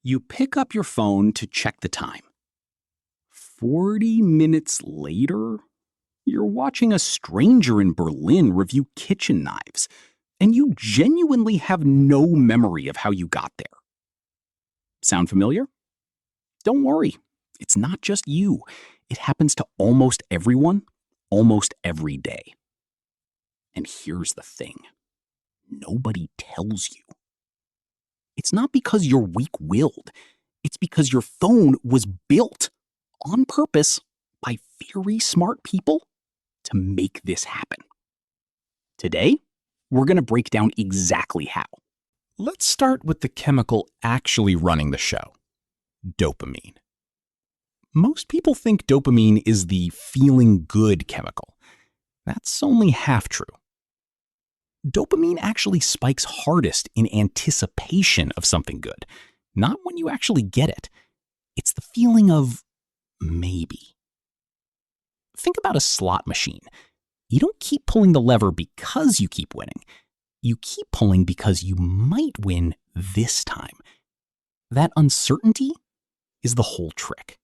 You pick up your phone to check the time. 40 minutes later, you're watching a stranger in Berlin review kitchen knives, and you genuinely have no memory of how you got there. Sound familiar? Don't worry, it's not just you. It happens to almost everyone, almost every day. And here's the thing. Nobody tells you. It's not because you're weak-willed. It's because your phone was built on purpose by very smart people to make this happen. Today, we're going to break down exactly how. Let's start with the chemical actually running the show, dopamine. Most people think dopamine is the feeling good chemical. That's only half true. Dopamine actually spikes hardest in anticipation of something good, not when you actually get it. It's the feeling of maybe. Think about a slot machine. You don't keep pulling the lever because you keep winning. You keep pulling because you might win this time. That uncertainty is the whole trick.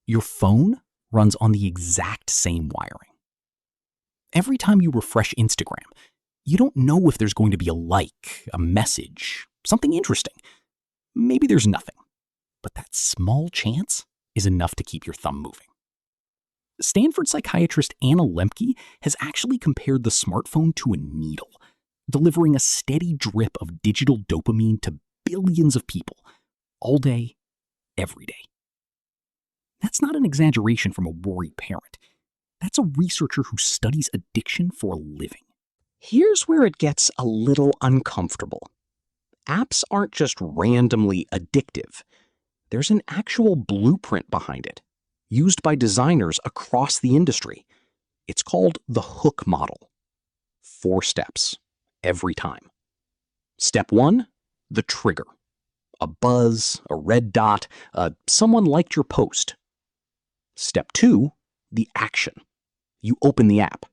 Your phone runs on the exact same wiring. Every time you refresh Instagram, you don't know if there's going to be a like, a message, something interesting. Maybe there's nothing. But that small chance is enough to keep your thumb moving. Stanford psychiatrist Anna Lembke has actually compared the smartphone to a needle, delivering a steady drip of digital dopamine to billions of people, all day, every day. That's not an exaggeration from a worried parent. That's a researcher who studies addiction for a living. Here's where it gets a little uncomfortable. Apps aren't just randomly addictive. There's an actual blueprint behind it, used by designers across the industry. It's called the hook model. 4 steps, every time. Step 1, the trigger. A buzz, a red dot, someone liked your post. Step 2, the action. You open the app.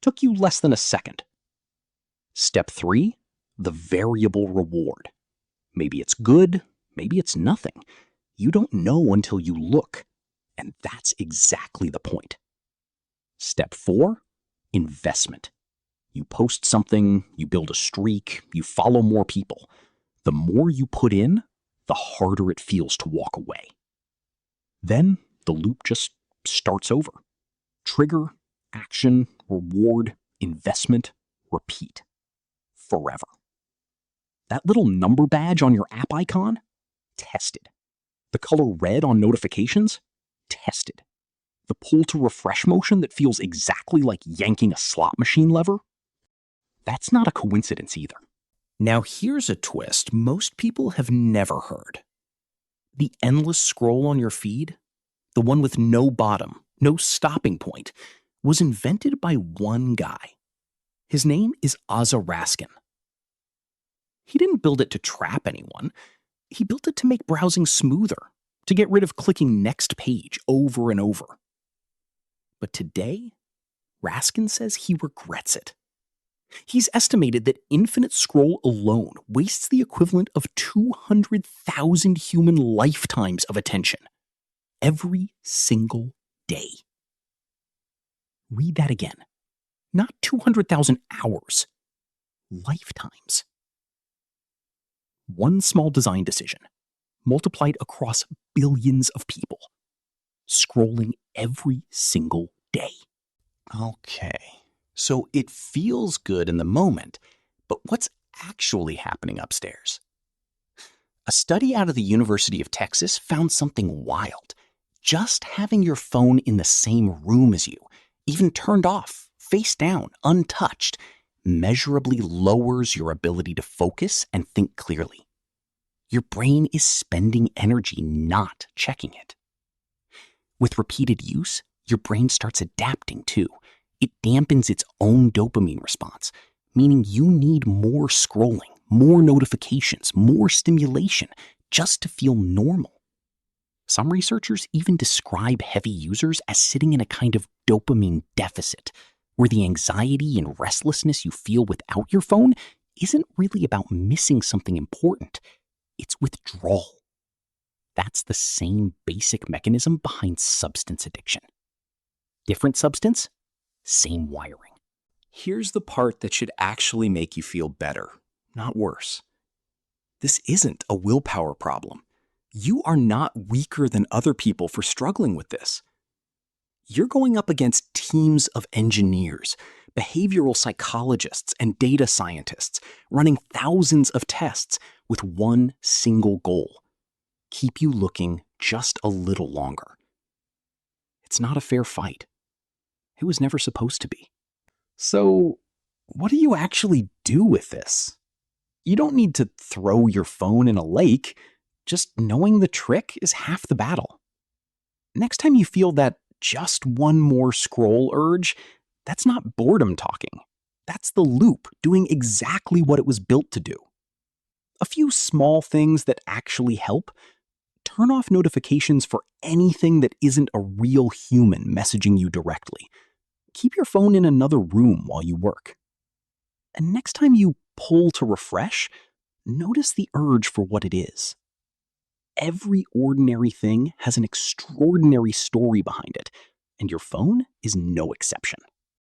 Took you less than a second. Step 3, the variable reward. Maybe it's good, maybe it's nothing. You don't know until you look, and that's exactly the point. Step 4, investment. You post something, you build a streak, you follow more people. The more you put in, the harder it feels to walk away. Then the loop just starts over. Trigger, action, reward, investment, repeat. Forever. That little number badge on your app icon? Tested. The color red on notifications? Tested. The pull to refresh motion that feels exactly like yanking a slot machine lever? That's not a coincidence either. Now here's a twist most people have never heard. The endless scroll on your feed, the one with no bottom, no stopping point, was invented by one guy. His name is Ozzy Raskin. He didn't build it to trap anyone. He built it to make browsing smoother, to get rid of clicking next page over and over. But today, Raskin says he regrets it. He's estimated that infinite scroll alone wastes the equivalent of 200,000 human lifetimes of attention every single day. Read that again. Not 200,000 hours. Lifetimes. One small design decision, multiplied across billions of people, scrolling every single day. Okay, so it feels good in the moment, but what's actually happening upstairs? A study out of the University of Texas found something wild. Just having your phone in the same room as you, even turned off, face down, untouched, measurably lowers your ability to focus and think clearly. Your brain is spending energy not checking it. With repeated use, your brain starts adapting too. It dampens its own dopamine response, meaning you need more scrolling, more notifications, more stimulation just to feel normal. Some researchers even describe heavy users as sitting in a kind of dopamine deficit, where the anxiety and restlessness you feel without your phone isn't really about missing something important. It's withdrawal. That's the same basic mechanism behind substance addiction. Different substance, same wiring. Here's the part that should actually make you feel better, not worse. This isn't a willpower problem. You are not weaker than other people for struggling with this. You're going up against teams of engineers, behavioral psychologists, and data scientists running thousands of tests with one single goal: keep you looking just a little longer. It's not a fair fight. It was never supposed to be. So, what do you actually do with this? You don't need to throw your phone in a lake. Just knowing the trick is half the battle. Next time you feel that just one more scroll urge, that's not boredom talking. That's the loop doing exactly what it was built to do. A few small things that actually help: turn off notifications for anything that isn't a real human messaging you directly. Keep your phone in another room while you work. And next time you pull to refresh, notice the urge for what it is. Every ordinary thing has an extraordinary story behind it, and your phone is no exception.